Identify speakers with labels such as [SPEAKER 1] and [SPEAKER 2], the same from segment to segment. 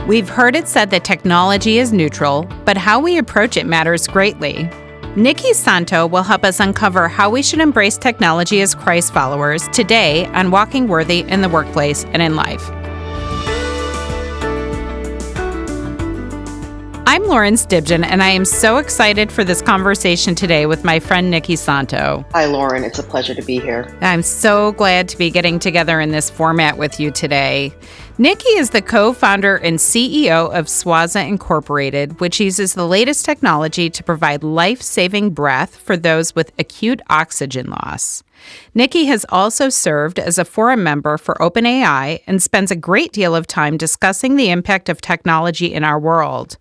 [SPEAKER 1] We've heard it said that technology is neutral, but how we approach it matters greatly. Niki Santo will help us uncover how we should embrace technology as Christ followers today on Walking Worthy in the workplace and in life. I'm Lauren Stibgen, and I am so excited for this conversation today with my friend Niki Santo.
[SPEAKER 2] Hi, Lauren. It's a pleasure to be here.
[SPEAKER 1] I'm so glad to be getting together in this format with you today. Niki is the co-founder and CEO of Swaza Incorporated, which uses the latest technology to provide life-saving breath for those with acute oxygen loss. Niki has also served as a forum member for OpenAI and spends a great deal of time discussing the impact of technology in our world.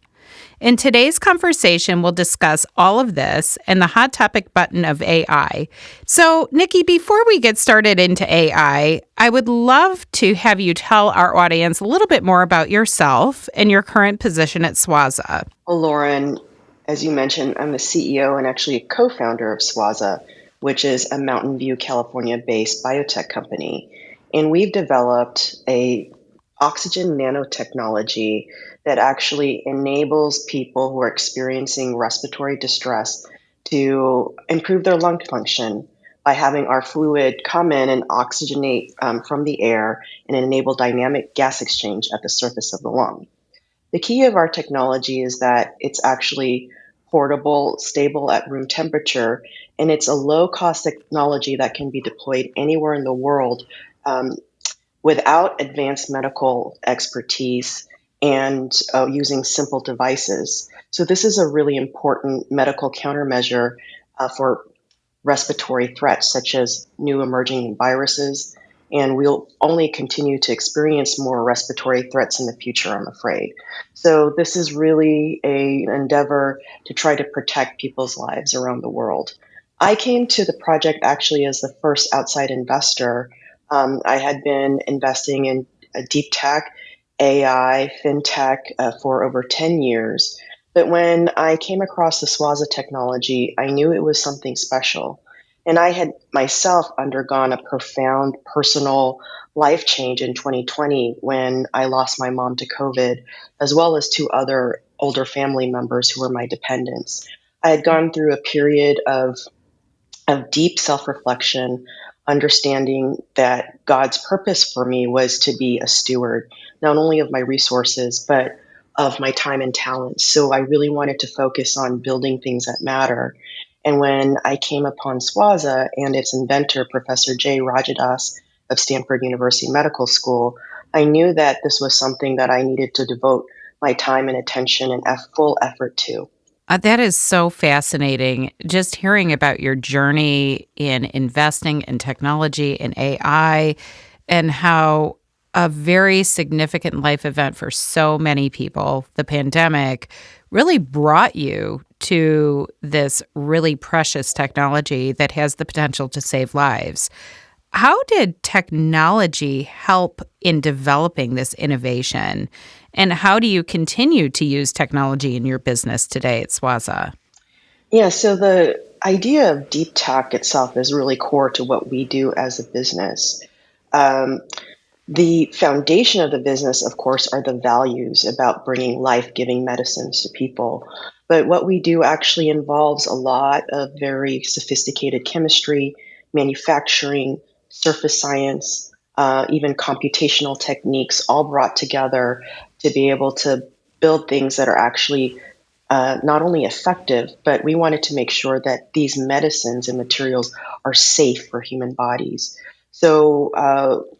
[SPEAKER 1] In today's conversation, we'll discuss all of this and the hot topic button of AI. So, Niki, before we get started into AI, I would love to have you tell our audience a little bit more about yourself and your current position at Swaza.
[SPEAKER 2] Well, Lauren, as you mentioned, I'm the CEO and actually a co-founder of Swaza, which is a Mountain View, California-based biotech company. And we've developed a oxygen nanotechnology that actually enables people who are experiencing respiratory distress to improve their lung function by having our fluid come in and oxygenate from the air and enable dynamic gas exchange at the surface of the lung. The key of our technology is that it's actually portable, stable at room temperature, and it's a low-cost technology that can be deployed anywhere in the world without advanced medical expertise and using simple devices. So this is a really important medical countermeasure for respiratory threats such as new emerging viruses, and we'll only continue to experience more respiratory threats in the future, I'm afraid. So this is really an endeavor to try to protect people's lives around the world. I came to the project actually as the first outside investor. I had been investing in deep tech, AI, fintech for over 10 years. But when I came across the Swaza technology, I knew it was something special. And I had myself undergone a profound personal life change in 2020 when I lost my mom to COVID, as well as two other older family members who were my dependents. I had gone through a period of deep self-reflection, understanding that God's purpose for me was to be a steward, not only of my resources, but of my time and talents. So I really wanted to focus on building things that matter. And when I came upon Swaza and its inventor, Professor Jay Rajadas of Stanford University Medical School, I knew that this was something that I needed to devote my time and attention and full effort to.
[SPEAKER 1] That is so fascinating. Just hearing about your journey in investing in technology and AI and how a very significant life event for so many people, the pandemic, really brought you to this really precious technology that has the potential to save lives. How did technology help in developing this innovation? And how do you continue to use technology in your business today at Swaza?
[SPEAKER 2] Yeah, so the idea of deep tech itself is really core to what we do as a business. Um, the foundation of the business, of course, are the values about bringing life-giving medicines to people. But what we do actually involves a lot of very sophisticated chemistry, manufacturing, surface science, even computational techniques, all brought together to be able to build things that are actually not only effective, but we wanted to make sure that these medicines and materials are safe for human bodies. So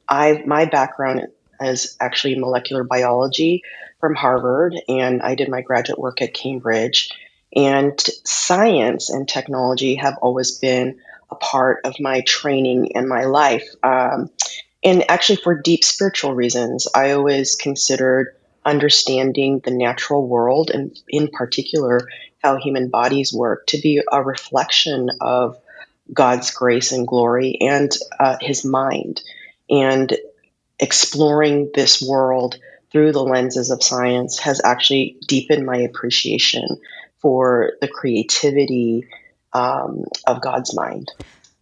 [SPEAKER 2] my background is actually molecular biology from Harvard, and I did my graduate work at Cambridge. And science and technology have always been a part of my training and my life. And actually, for deep spiritual reasons, I always considered understanding the natural world and, in particular, how human bodies work to be a reflection of God's grace and glory and his mind. And exploring this world through the lenses of science has actually deepened my appreciation for the creativity of God's mind.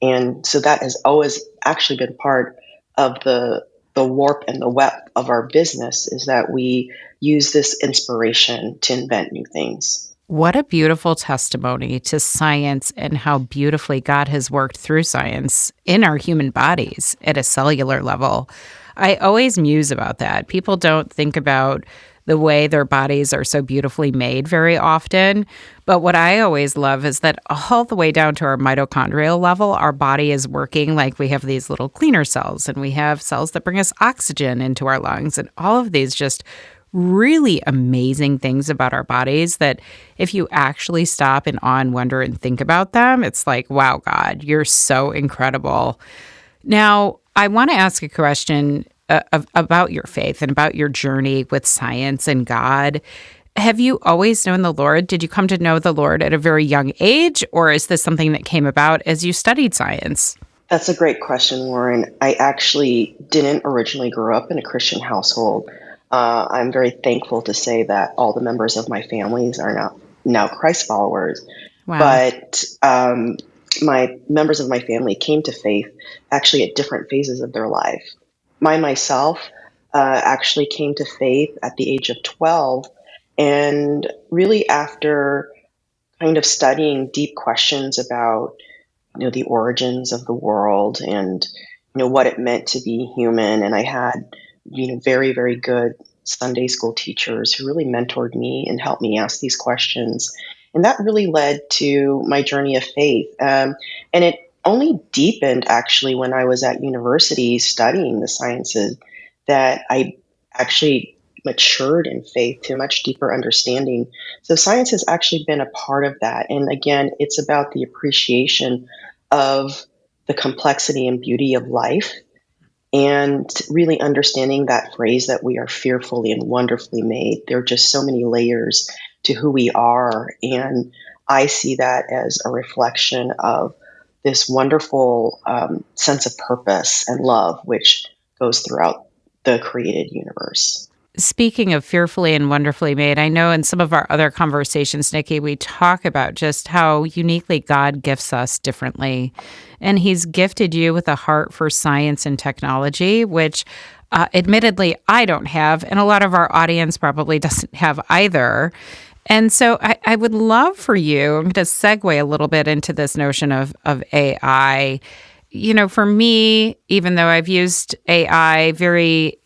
[SPEAKER 2] And so that has always actually been part of the the warp and the weft of our business is that we use this inspiration to invent new things.
[SPEAKER 1] What a beautiful testimony to science and how beautifully God has worked through science in our human bodies at a cellular level. I always muse about that. People don't think about the way their bodies are so beautifully made very often. But what I always love is that all the way down to our mitochondrial level, our body is working like we have these little cleaner cells and we have cells that bring us oxygen into our lungs and all of these just really amazing things about our bodies that if you actually stop and awe and wonder and think about them, it's like, wow, God, you're so incredible. Now, I want to ask a question about your faith and about your journey with science and God. Have you always known the Lord? Did you come to know the Lord at a very young age, or is this something that came about as you studied science?
[SPEAKER 2] That's a great question, Lauren. I actually didn't originally grow up in a Christian household. I'm very thankful to say that all the members of my families are now Christ followers.
[SPEAKER 1] Wow.
[SPEAKER 2] But my members of my family came to faith actually at different phases of their life. Myself actually came to faith at the age of 12, and really after kind of studying deep questions about the origins of the world and what it meant to be human. And I had very, very good Sunday school teachers who really mentored me and helped me ask these questions, and that really led to my journey of faith. And it only deepened actually when I was at university studying the sciences, that I actually matured in faith to a much deeper understanding. So science has actually been a part of that, and again, it's about the appreciation of the complexity and beauty of life, and really understanding that phrase that we are fearfully and wonderfully made. There are just so many layers to who we are. And I see that as a reflection of this wonderful sense of purpose and love, which goes throughout the created universe.
[SPEAKER 1] Speaking of fearfully and wonderfully made, I know in some of our other conversations, Nikki, we talk about just how uniquely God gifts us differently. And He's gifted you with a heart for science and technology, which admittedly I don't have, and a lot of our audience probably doesn't have either. And so I would love for you, I'm going to segue a little bit into this notion of AI. For me, even though I've used AI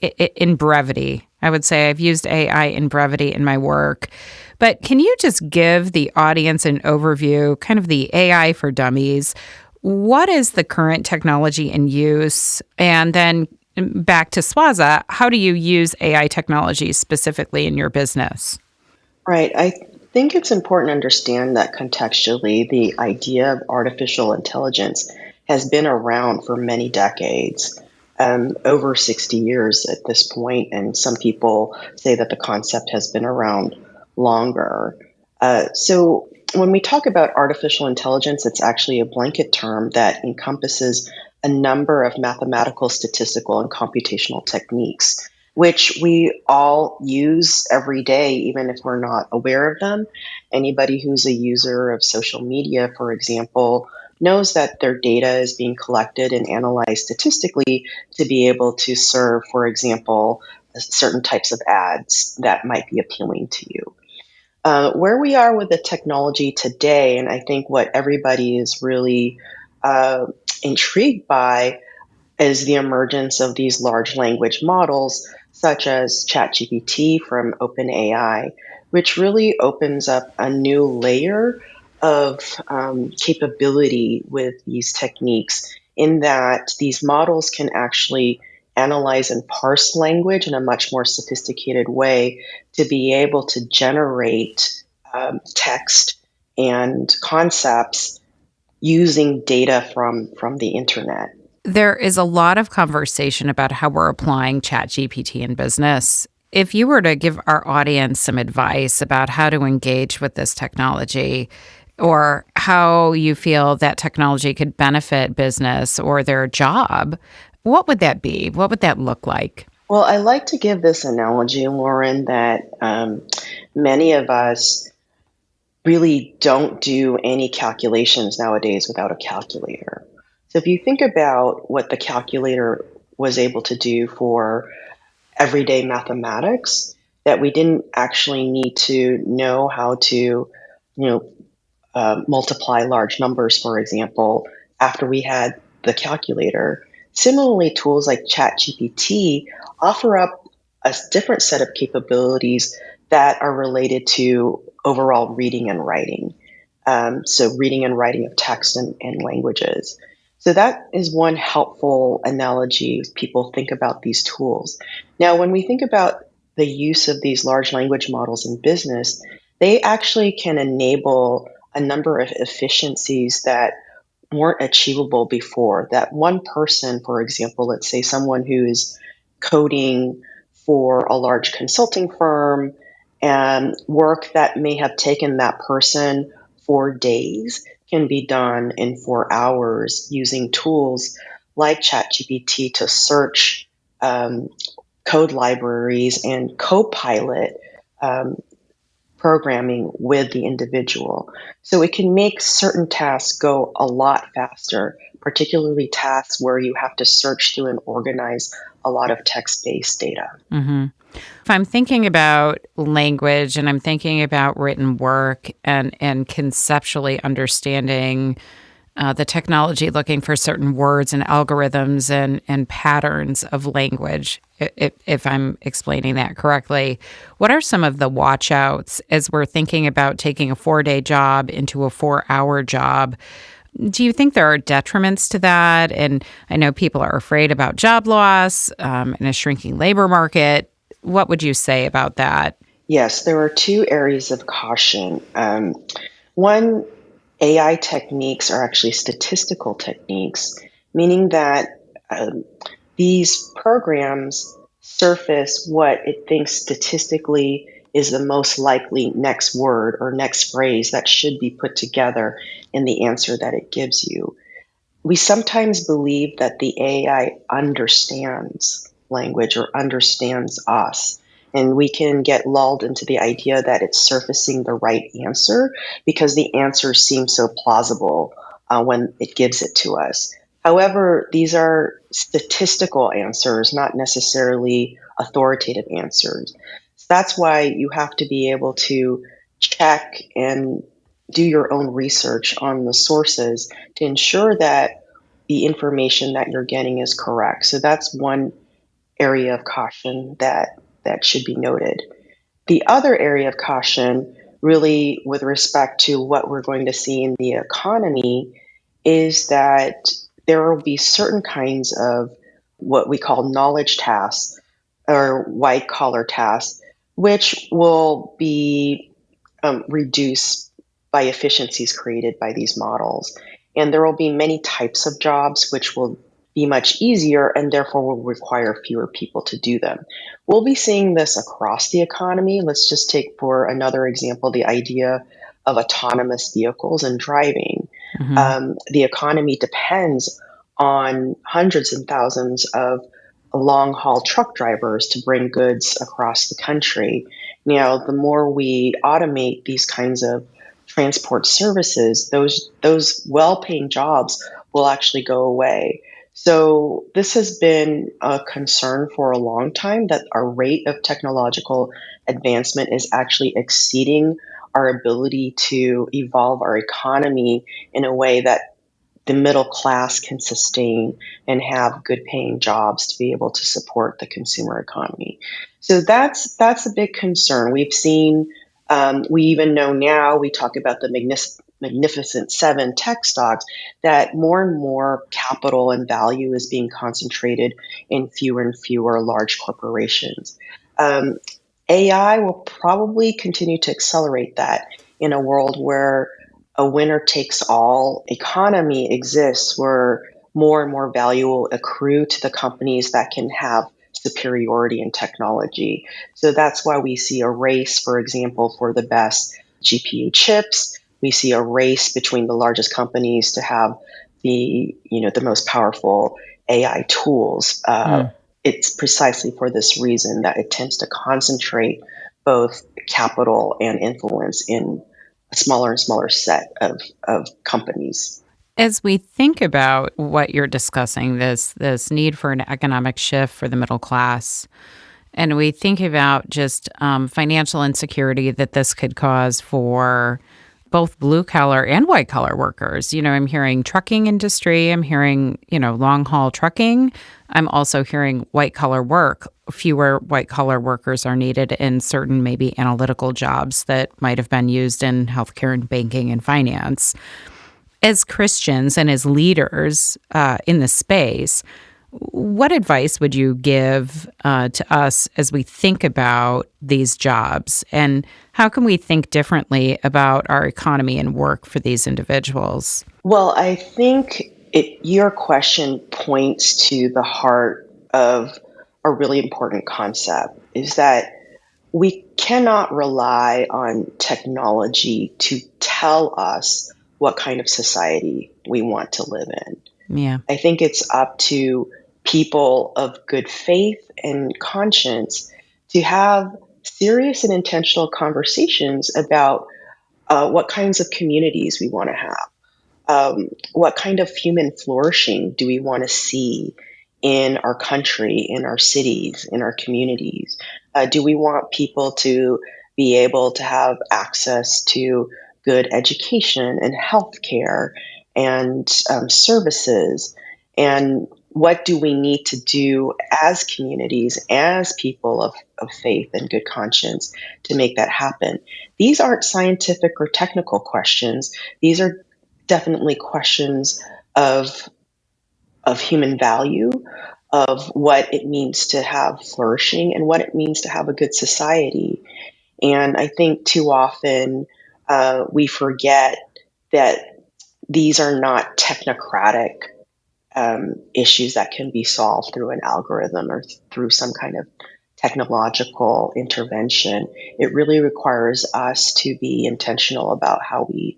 [SPEAKER 1] in brevity, I would say I've used AI in brevity in my work. But can you just give the audience an overview, kind of the AI for dummies? What is the current technology in use? And then back to Swaza, how do you use AI technology specifically in your business?
[SPEAKER 2] Right. I think it's important to understand that contextually, the idea of artificial intelligence has been around for many decades, over 60 years at this point, and some people say that the concept has been around longer. So when we talk about artificial intelligence, it's actually a blanket term that encompasses a number of mathematical, statistical, and computational techniques, which we all use every day, even if we're not aware of them. Anybody who's a user of social media, for example, knows that their data is being collected and analyzed statistically to be able to serve, for example, certain types of ads that might be appealing to you. Where we are with the technology today, and I think what everybody is really intrigued by, is the emergence of these large language models, such as ChatGPT from OpenAI, which really opens up a new layer of capability with these techniques, in that these models can actually analyze and parse language in a much more sophisticated way to be able to generate text and concepts using data from the internet.
[SPEAKER 1] There is a lot of conversation about how we're applying ChatGPT in business. If you were to give our audience some advice about how to engage with this technology, or how you feel that technology could benefit business or their job, what would that be? What would that look like?
[SPEAKER 2] Well, I like to give this analogy, Lauren, that many of us really don't do any calculations nowadays without a calculator. So if you think about what the calculator was able to do for everyday mathematics that we didn't actually need to know how to, multiply large numbers, for example, after we had the calculator. Similarly, tools like ChatGPT offer up a different set of capabilities that are related to overall reading and writing. So, reading and writing of text and languages. So, that is one helpful analogy as people think about these tools. Now, when we think about the use of these large language models in business, they actually can enable a number of efficiencies that weren't achievable before. That one person, for example, let's say someone who is coding for a large consulting firm and work that may have taken that person 4 days can be done in 4 hours using tools like ChatGPT to search um, code libraries and Copilot um, programming with the individual. So it can make certain tasks go a lot faster, particularly tasks where you have to search through and organize a lot of text based data.
[SPEAKER 1] Hmm. If I'm thinking about language and I'm thinking about written work and conceptually understanding the technology, looking for certain words and algorithms and patterns of language, if I'm explaining that correctly, what are some of the watch outs as we're thinking about taking a 4-day job into a 4-hour job? Do you think there are detriments to that? And I know people are afraid about job loss in a shrinking labor market. What would you say about that?
[SPEAKER 2] Yes, there are two areas of caution. One, AI techniques are actually statistical techniques, meaning that these programs surface what it thinks statistically is the most likely next word or next phrase that should be put together in the answer that it gives you. We sometimes believe that the AI understands language or understands us. And we can get lulled into the idea that it's surfacing the right answer because the answer seems so plausible when it gives it to us. However, these are statistical answers, not necessarily authoritative answers. So that's why you have to be able to check and do your own research on the sources to ensure that the information that you're getting is correct. So that's one area of caution that should be noted. The other area of caution, really with respect to what we're going to see in the economy, is that there will be certain kinds of what we call knowledge tasks or white collar tasks, which will be reduced by efficiencies created by these models. And there will be many types of jobs which will be much easier and therefore will require fewer people to do them. We'll be seeing this across the economy. Let's just take, for another example, the idea of autonomous vehicles and driving.
[SPEAKER 1] Hmm.
[SPEAKER 2] The economy depends on hundreds and thousands of long haul truck drivers to bring goods across the country. Now, the more we automate these kinds of transport services, those well-paying jobs will actually go away. So this has been a concern for a long time that our rate of technological advancement is actually exceeding our ability to evolve our economy in a way that the middle class can sustain and have good paying jobs to be able to support the consumer economy. So that's a big concern. We've seen, we even know now, we talk about the magnificent seven tech stocks, that more and more capital and value is being concentrated in fewer and fewer large corporations. Um, AI will probably continue to accelerate that in a world where a winner takes all economy exists, where more and more value will accrue to the companies that can have superiority in technology. So that's why we see a race, for example, for the best GPU chips. We see a race between the largest companies to have the most powerful AI tools. It's precisely for this reason that it tends to concentrate both capital and influence in a smaller and smaller set of companies.
[SPEAKER 1] As we think about what you're discussing, this need for an economic shift for the middle class, and we think about just financial insecurity that this could cause for both blue collar and white collar workers. I'm hearing trucking industry, I'm hearing, long haul trucking. I'm also hearing white collar work. Fewer white collar workers are needed in certain maybe analytical jobs that might have been used in healthcare and banking and finance. As Christians and as leaders in the space, what advice would you give to us as we think about these jobs? And how can we think differently about our economy and work for these individuals?
[SPEAKER 2] Well, I think your question points to the heart of a really important concept is that we cannot rely on technology to tell us what kind of society we want to live in.
[SPEAKER 1] Yeah.
[SPEAKER 2] I think it's up to people of good faith and conscience to have serious and intentional conversations about what kinds of communities we want to have. What kind of human flourishing do we want to see in our country, in our cities, in our communities? Do we want people to be able to have access to good education and healthcare and services? And what do we need to do as communities, as people of faith and good conscience to make that happen? These aren't scientific or technical questions. These are definitely questions of human value, of what it means to have flourishing and what it means to have a good society. And I think too often we forget that these are not technocratic issues that can be solved through an algorithm or through some kind of technological intervention. It really requires us to be intentional about how we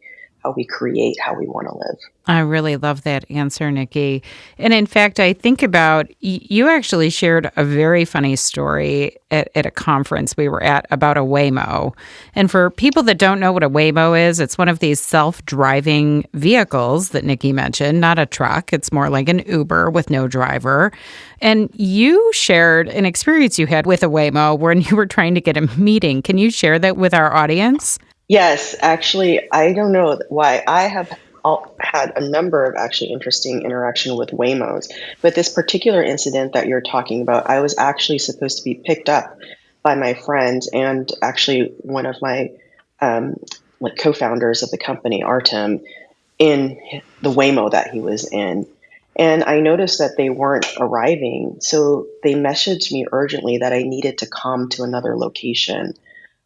[SPEAKER 2] create how we want to live.
[SPEAKER 1] I really love that answer, Nikki. And in fact, I think about you actually shared a very funny story at a conference we were at about a Waymo. And for people that don't know what a Waymo is, it's one of these self-driving vehicles that Nikki mentioned, not a truck. It's more like an Uber with no driver. And you shared an experience you had with a Waymo when you were trying to get a meeting. Can you share that with our audience?
[SPEAKER 2] Yes, actually, I don't know why. I have had a number of actually interesting interaction with Waymos, but this particular incident that you're talking about, I was actually supposed to be picked up by my friend and actually one of my like co-founders of the company, Artem, in the Waymo that he was in. And I noticed that they weren't arriving, so they messaged me urgently that I needed to come to another location.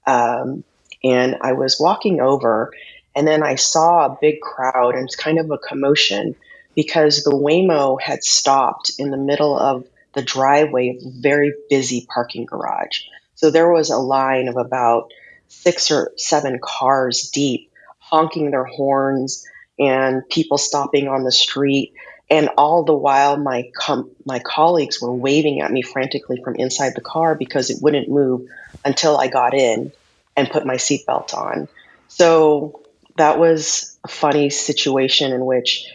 [SPEAKER 2] Um, and I was walking over, and then I saw a big crowd and kind of a commotion because the Waymo had stopped in the middle of the driveway of a very busy parking garage. So there was a line of about 6 or 7 cars deep, honking their horns, and people stopping on the street. And all the while, my colleagues were waving at me frantically from inside the car because it wouldn't move until I got in and put my seatbelt on. So that was a funny situation in which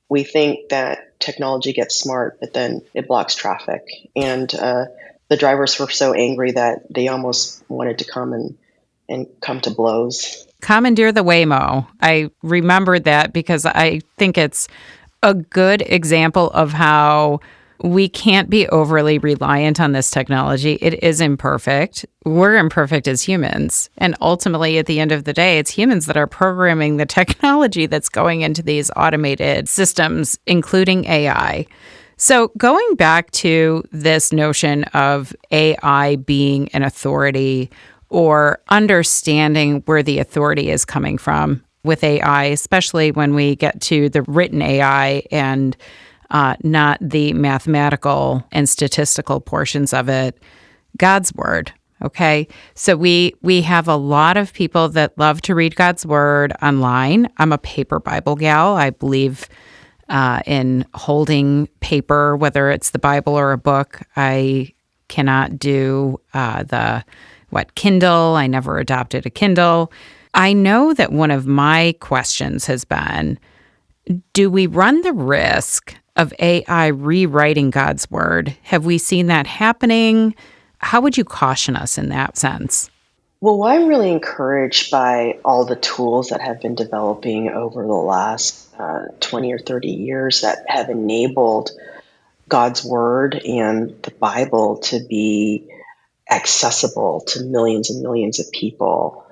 [SPEAKER 2] we think that technology gets smart, but then it blocks traffic. And the drivers were so angry that they almost wanted to come and come to blows.
[SPEAKER 1] Commandeer the Waymo. I remembered that because I think it's a good example of how we can't be overly reliant on this technology. It is imperfect. We're imperfect as humans. And ultimately, at the end of the day, it's humans that are programming the technology that's going into these automated systems, including AI. So going back to this notion of AI being an authority or understanding where the authority is coming from with AI, especially when we get to the written AI and not the mathematical and statistical portions of it, God's word. Okay. So we have a lot of people that love to read God's word online. I'm a paper Bible gal. I believe in holding paper, whether it's the Bible or a book. I cannot do Kindle. I never adopted a Kindle. I know that one of my questions has been, Do we run the risk of AI rewriting God's word? Have we seen that happening? How would you caution us in that sense?
[SPEAKER 2] Well, I'm really encouraged by all the tools that have been developing over the last 20 or 30 years that have enabled God's Word and the Bible to be accessible to millions and millions of people.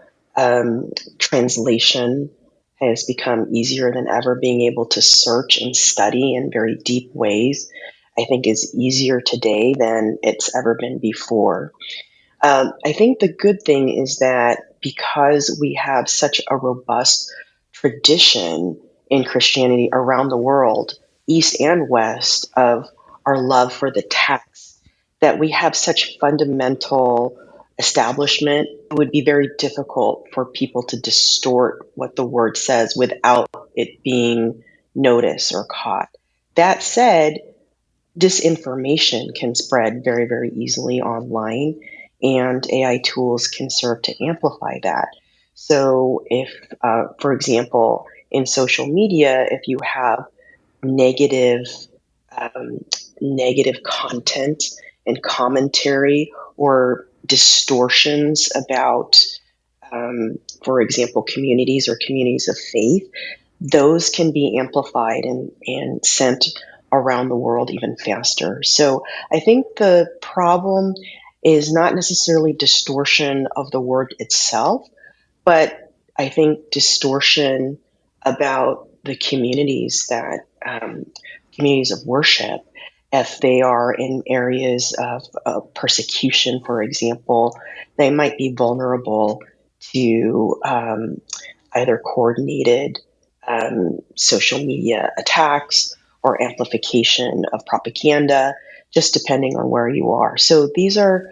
[SPEAKER 2] Translation has become easier than ever. Being able to search and study in very deep ways, I think, is easier today than it's ever been before. I think the good thing is that because we have such a robust tradition in Christianity around the world, East and West, of our love for the text, that we have such fundamental establishment, it would be very difficult for people to distort what the word says without it being noticed or caught. That said, disinformation can spread very, very easily online, and AI tools can serve to amplify that. So, if, for example, in social media, if you have negative, um, negative content and commentary or distortions about, for example, communities or communities of faith, those can be amplified and sent around the world even faster. So I think the problem is not necessarily distortion of the word itself, but I think distortion about the communities that communities of worship, if they are in areas of persecution, for example, they might be vulnerable to either coordinated social media attacks or amplification of propaganda, just depending on where you are. So these are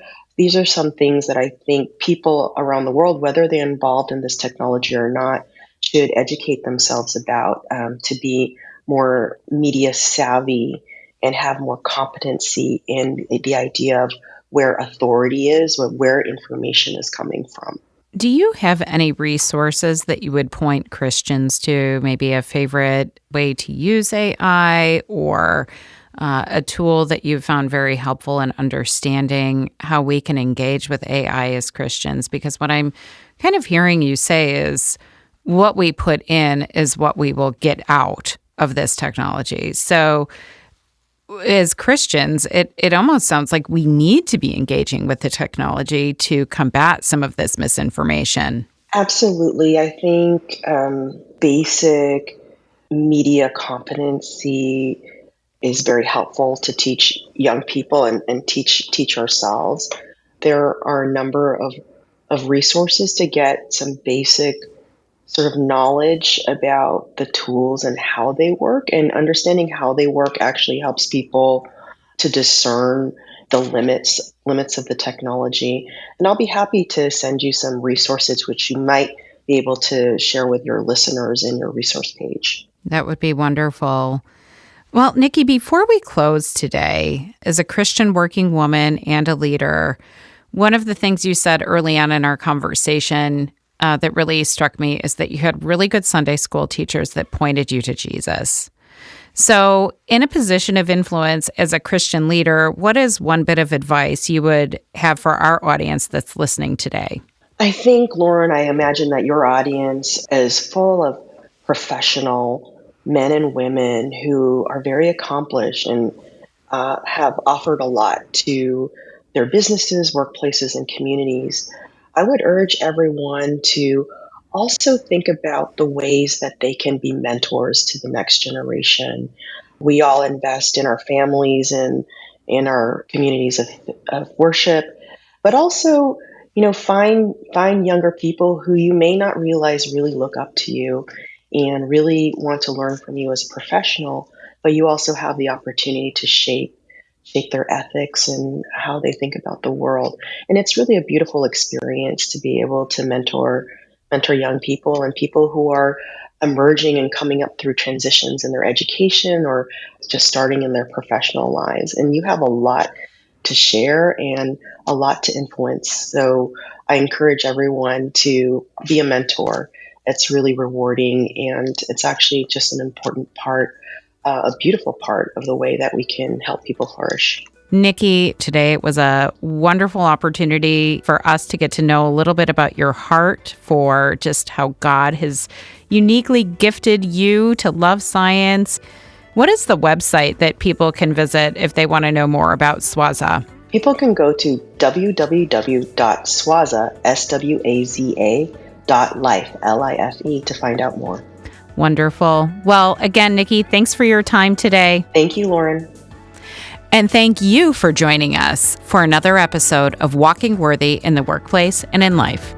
[SPEAKER 2] some things that I think people around the world, whether they're involved in this technology or not, should educate themselves about to be more media savvy and have more competency in the idea of where authority is, where information is coming from.
[SPEAKER 1] Do you have any resources that you would point Christians to? Maybe a favorite way to use AI or a tool that you've found very helpful in understanding how we can engage with AI as Christians? Because what I'm kind of hearing you say is what we put in is what we will get out of this technology. So, as Christians, it almost sounds like we need to be engaging with the technology to combat some of this misinformation.
[SPEAKER 2] Absolutely. I think basic media competency is very helpful to teach young people and teach ourselves. There are a number of resources to get some basic sort of knowledge about the tools and how they work, and understanding how they work actually helps people to discern the limits of the technology. And I'll be happy to send you some resources which you might be able to share with your listeners in your resource page.
[SPEAKER 1] That would be wonderful. Well, Nikki, before we close today, as a Christian working woman and a leader, one of the things you said early on in our conversation that really struck me is that you had really good Sunday school teachers that pointed you to Jesus. So, in a position of influence as a Christian leader, what is one bit of advice you would have for our audience that's listening today?
[SPEAKER 2] I think, Lauren, I imagine that your audience is full of professional men and women who are very accomplished and have offered a lot to their businesses, workplaces, and communities. I would urge everyone to also think about the ways that they can be mentors to the next generation. We all invest in our families and in our communities of worship, but also, find younger people who you may not realize really look up to you and really want to learn from you as a professional, but you also have the opportunity to shape their ethics and how they think about the world. And it's really a beautiful experience to be able to mentor young people and people who are emerging and coming up through transitions in their education or just starting in their professional lives. And you have a lot to share and a lot to influence. So I encourage everyone to be a mentor It's really rewarding, and it's actually just an important part, a beautiful part of the way that we can help people flourish.
[SPEAKER 1] Niki, today it was a wonderful opportunity for us to get to know a little bit about your heart for just how God has uniquely gifted you to love science. What is the website that people can visit if they want to know more about Swaza?
[SPEAKER 2] People can go to www.swaza.life, L-I-F-E, to find out more.
[SPEAKER 1] Wonderful. Well, again, Niki, thanks for your time today.
[SPEAKER 2] Thank you, Lauren.
[SPEAKER 1] And thank you for joining us for another episode of Walking Worthy in the Workplace and in Life.